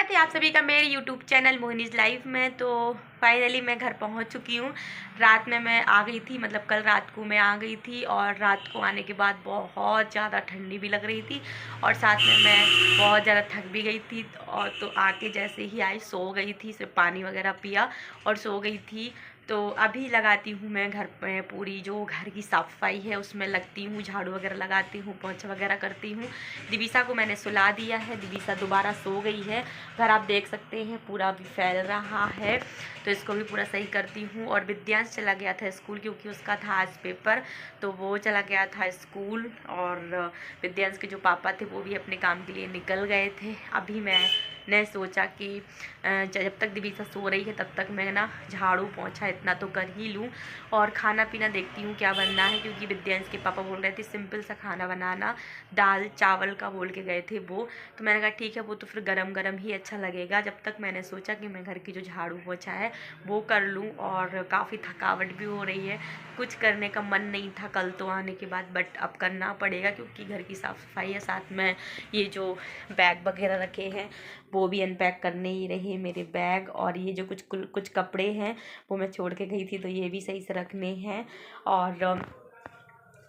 स्वागत है आप सभी का मेरे YouTube चैनल मोहिनीज लाइफ में। तो फाइनली मैं घर पहुंच चुकी हूं। रात में मैं आ गई थी, मतलब कल रात को मैं आ गई थी और रात को आने के बाद बहुत ज़्यादा ठंडी भी लग रही थी और साथ में मैं बहुत ज़्यादा थक भी गई थी। और तो आके जैसे ही आई सो गई थी, सिर्फ पानी वगैरह पिया और सो गई थी। तो अभी लगाती हूँ मैं घर पे पूरी जो घर की साफ़ सफाई है उसमें लगती हूँ, झाड़ू वगैरह लगाती हूँ, पोछा वगैरह करती हूँ। दिविसा को मैंने सुला दिया है, दिविसा दोबारा सो गई है। घर आप देख सकते हैं पूरा भी फैल रहा है, तो इसको भी पूरा सही करती हूँ। और विद्यांश चला गया था स्कूल क्योंकि उसका था आज पेपर, तो वो चला गया था स्कूल। और विद्यांश के जो पापा थे वो भी अपने काम के लिए निकल गए थे। अभी मैंने सोचा कि जब तक दिविसा सो रही है तब तक मैं ना झाड़ू पोछा इतना तो कर ही लूँ और खाना पीना देखती हूँ क्या बनना है, क्योंकि विद्यांश के पापा बोल रहे थे सिंपल सा खाना बनाना, दाल चावल का बोल के गए थे वो। तो मैंने कहा ठीक है, वो तो फिर गरम गरम ही अच्छा लगेगा। जब तक मैंने सोचा कि मैं घर की जो झाड़ू पोछा है वो कर लूँ, और काफ़ी थकावट भी हो रही है, कुछ करने का मन नहीं था कल तो आने के बाद, बट अब करना पड़ेगा क्योंकि घर की साफ़ सफाई है। साथ में ये जो बैग वगैरह रखे हैं वो भी अनपैक करने ही रहे मेरे बैग, और ये जो कुछ कपड़े हैं वो मैं छोड़ के गई थी तो ये भी सही से रखने हैं। और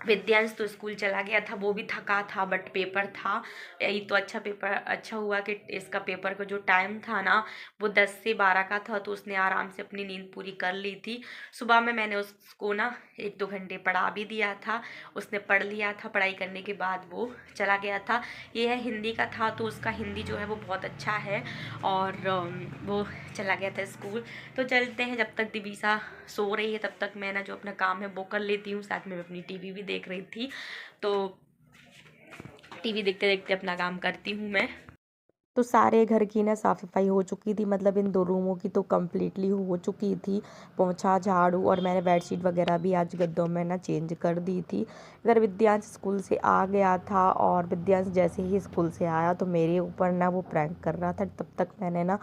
विद्यांश तो स्कूल चला गया था, वो भी थका था, बट पेपर था यही तो अच्छा हुआ कि इसका पेपर का जो टाइम था ना वो 10 से 12 का था, तो उसने आराम से अपनी नींद पूरी कर ली थी। सुबह में मैंने उसको ना 1-2 घंटे पढ़ा भी दिया था, उसने पढ़ लिया था। पढ़ाई करने के बाद वो चला गया था। ये है हिंदी का था, तो उसका हिंदी जो है वो बहुत अच्छा है, और वो चला गया था स्कूल। तो चलते हैं, जब तक दिविसा सो रही है तब तक मैं ना जो अपना काम है वो कर लेती हूँ। साथ में अपनी टीवी भी देख रही थी, तो टीवी देखते देखते अपना काम करती हूँ मैं। तो सारे घर की ना साफ़ सफाई हो चुकी थी, मतलब इन 2 रूमों की तो कम्प्लीटली हो चुकी थी। पोंछा, झाड़ू और मैंने बेडशीट वगैरह भी आज गद्दों में ना चेंज कर दी थी। इधर विद्यांश स्कूल से आ गया था और विद्यांश जैसे ही स्कूल से आया तो मेरे ऊपर ना वो प्रैंक कर रहा था। तब तक मैंने ना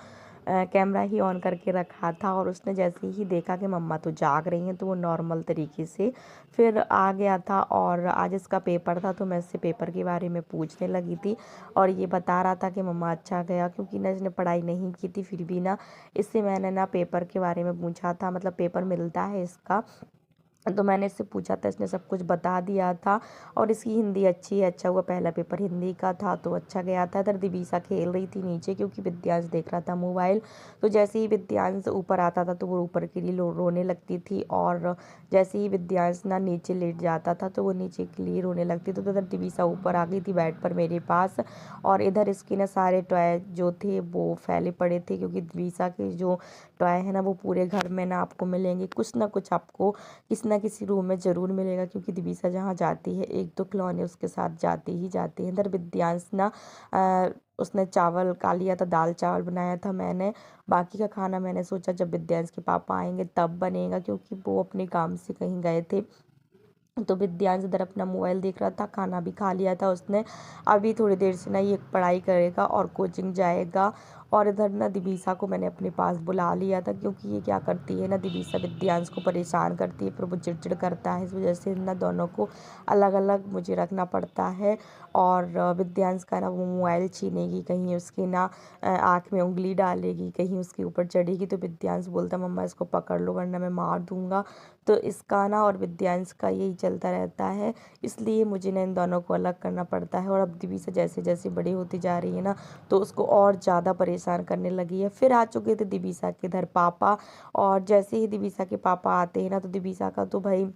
कैमरा ही ऑन करके रखा था और उसने जैसे ही देखा कि मम्मा तो जाग रही हैं तो वो नॉर्मल तरीके से फिर आ गया था। और आज इसका पेपर था तो मैं इससे पेपर के बारे में पूछने लगी थी और ये बता रहा था कि मम्मा अच्छा गया, क्योंकि ना इसने पढ़ाई नहीं की थी। फिर भी ना इससे मैंने ना पेपर के बारे में पूछा था, मतलब पेपर मिलता है इसका, तो मैंने इससे पूछा था, इसने सब कुछ बता दिया था। और इसकी हिंदी अच्छी है, अच्छा हुआ पहला पेपर हिंदी का था तो अच्छा गया था। इधर दिविसा खेल रही थी नीचे क्योंकि विद्यांश देख रहा था मोबाइल, तो जैसे ही विद्यांश ऊपर आता था तो वो ऊपर के लिए रोने लगती थी, और जैसे ही विद्यांश ना नीचे लेट जाता था तो वो नीचे के लिए रोने लगती थी। तो इधर दिविसा ऊपर आ गई थी बेड पर मेरे पास, और इधर इसके ना सारे टॉय जो थे वो फैले पड़े थे, क्योंकि दिविसा के जो टॉय है ना वो पूरे घर में ना आपको मिलेंगे, कुछ ना कुछ आपको किसी ना किसी रूम में ज़रूर मिलेगा, क्योंकि दिविसा जहाँ जाती है एक तो खिलौने उसके साथ जाते ही जाते हैं। इधर विद्यांश ना उसने चावल खा लिया था, दाल चावल बनाया था मैंने। बाकी का खाना मैंने सोचा जब विद्यांश के पापा आएंगे तब बनेगा, क्योंकि वो अपने काम से कहीं गए थे। तो विद्यांश इधर अपना मोबाइल देख रहा था, खाना भी खा लिया था उसने। अभी थोड़ी देर से ना ये पढ़ाई करेगा और कोचिंग जाएगा। और इधर ना दिविसा को मैंने अपने पास बुला लिया था, क्योंकि ये क्या करती है ना, दिविसा विद्यांश को परेशान करती है, फिर वो चिड़चिड़ करता है, इस वजह से ना दोनों को अलग अलग मुझे रखना पड़ता है। और विद्यांश का ना वो मोबाइल छीनेगी, कहीं उसके ना आँख में उंगली डालेगी, कहीं उसके ऊपर चढ़ेगी, तो विद्यांश बोलता मम्मा इसको पकड़ लो वरना मैं मार दूंगा। तो इसका ना और विद्यांश का यही चलता रहता है, इसलिए मुझे ना इन दोनों को अलग करना पड़ता है। और अब दिविसा जैसे जैसे बड़ी होती जा रही है ना तो उसको और ज़्यादा परेशान करने लगी है। फिर आ चुके थे दिविसा के घर पापा, और जैसे ही दिविसा के पापा आते हैं ना तो दिविसा का तो भाई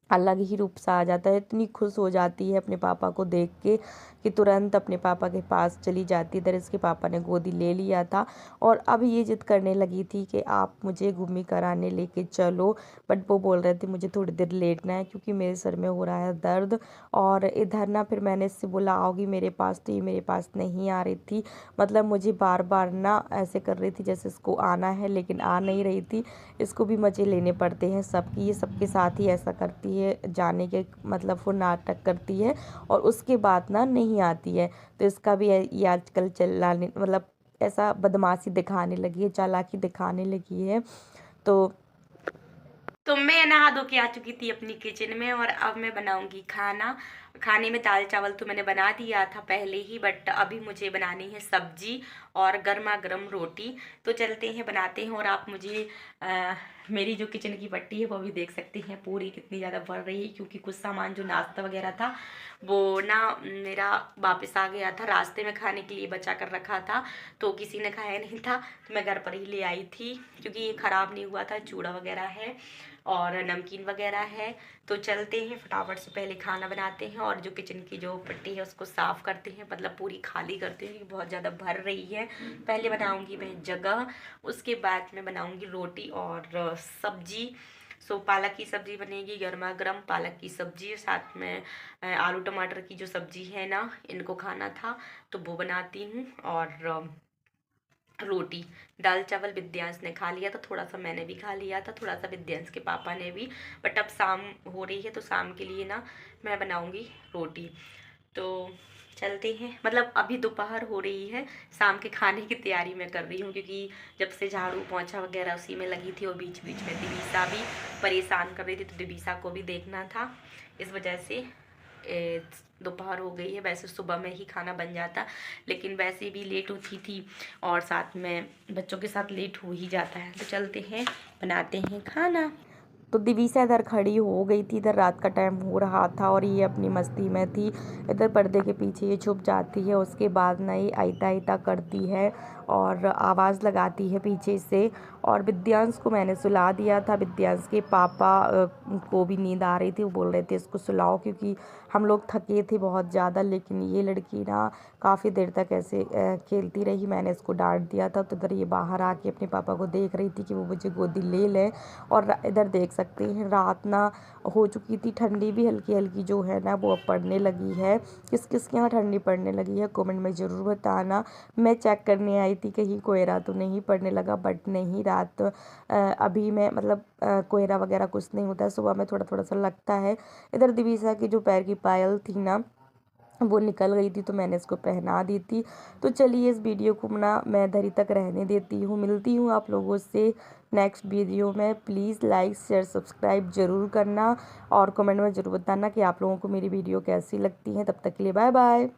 अलग ही रूप सा आ जाता है। इतनी खुश हो जाती है अपने पापा को देख के कि तुरंत अपने पापा के पास चली जाती है। इधर इसके पापा ने गोदी ले लिया था और अब ये जिद करने लगी थी कि आप मुझे घूमी कराने लेके चलो, बट वो बोल रहे थे मुझे थोड़ी देर लेटना है क्योंकि मेरे सर में हो रहा है दर्द। और इधर ना फिर मैंने इससे बोला आओगी मेरे पास, तो ये मेरे पास नहीं आ रही थी, मतलब मुझे बार बार ना ऐसे कर रही थी जैसे इसको आना है लेकिन आ नहीं रही थी। इसको भी मज़े लेने पड़ते हैं सबकी, ये सबके साथ ही ऐसा करती है, जाने के मतलब वो नाटक करती है और उसके बाद ना नहीं आती है। तो इसका भी ये आजकल चिल्लाने मतलब ऐसा बदमाशी दिखाने लगी है, चालाकी दिखाने लगी है। तो मैं नहा धो के आ चुकी थी अपनी किचन में और अब मैं बनाऊंगी खाना। खाने में दाल चावल तो मैंने बना दिया था पहले ही, बट अभी मुझे बनानी है सब्जी और गर्मा गर्म रोटी। तो चलते हैं बनाते हैं। और आप मुझे मेरी जो किचन की पट्टी है वो भी देख सकते हैं पूरी कितनी ज़्यादा बढ़ रही है, क्योंकि कुछ सामान जो नाश्ता वगैरह था वो ना मेरा वापस आ गया था, रास्ते में खाने के लिए बचा कर रखा था, तो किसी ने खाया नहीं था, तो मैं घर पर ही ले आई थी, क्योंकि ये ख़राब नहीं हुआ था। चूड़ा वगैरह है और नमकीन वगैरह है। तो चलते हैं फटाफट से, पहले खाना बनाते हैं और जो किचन की जो पट्टी है उसको साफ़ करते हैं, मतलब पूरी खाली करते हैं, क्योंकि बहुत ज़्यादा भर रही है। पहले बनाऊंगी मैं जगह, उसके बाद मैं बनाऊंगी रोटी और सब्जी। सो पालक की सब्ज़ी बनेगी, गर्मा गर्म पालक की सब्ज़ी, साथ में आलू टमाटर की जो सब्ज़ी है ना, इनको खाना था तो वो बनाती हूँ। और रोटी, दाल चावल विद्यांश ने खा लिया था, थोड़ा सा मैंने भी खा लिया था, थोड़ा सा विद्यांश के पापा ने भी। बट अब शाम हो रही है तो शाम के लिए ना मैं बनाऊंगी रोटी। तो चलते हैं, मतलब अभी दोपहर हो रही है, शाम के खाने की तैयारी मैं कर रही हूँ, क्योंकि जब से झाड़ू पोंछा वगैरह उसी में लगी थी और बीच बीच में दिवीसा भी परेशान कर रही थी, तो दिवीसा को भी देखना था, इस वजह से दोपहर हो गई है। वैसे सुबह में ही खाना बन जाता, लेकिन वैसे भी लेट उठी थी और साथ में बच्चों के साथ लेट हो ही जाता है। तो चलते हैं बनाते हैं खाना। तो दिवीसा इधर खड़ी हो गई थी, इधर रात का टाइम हो रहा था और ये अपनी मस्ती में थी। इधर पर्दे के पीछे ये छुप जाती है, उसके बाद ना ये आइता आइता करती है और आवाज़ लगाती है पीछे से। और विद्यांश को मैंने सुला दिया था, विद्यांश के पापा को भी नींद आ रही थी, वो बोल रहे थे इसको सुलाओ, क्योंकि हम लोग थके थे बहुत ज़्यादा। लेकिन ये लड़की ना काफ़ी देर तक ऐसे खेलती रही, मैंने इसको डांट दिया था। तो इधर ये बाहर आके अपने पापा को देख रही थी कि वो मुझे गोदी ले लें। और इधर देख सकते हैं रात ना हो चुकी थी, ठंडी भी हल्की हल्की जो है ना वो अब पड़ने लगी है। किस किस के यहाँ ठंडी पड़ने लगी है कमेंट में ज़रूर बताना। मैं चेक करने आई थी कहीं कोहरा तो नहीं पड़ने लगा, बट नहीं, रात अभी मैं मतलब कोहरा वगैरह कुछ नहीं होता है, सुबह में थोड़ा थोड़ा सा लगता है। इधर दिवीसा की जो पैर की पायल थी ना वो निकल गई थी, तो मैंने इसको पहना दी थी। तो चलिए इस वीडियो को ना मैं इधर ही तक रहने देती हूँ, मिलती हूँ आप लोगों से नेक्स्ट वीडियो में। प्लीज़ लाइक शेयर सब्सक्राइब ज़रूर करना और कमेंट में ज़रूर बताना कि आप लोगों को मेरी वीडियो कैसी लगती है। तब तक के लिए बाय बाय।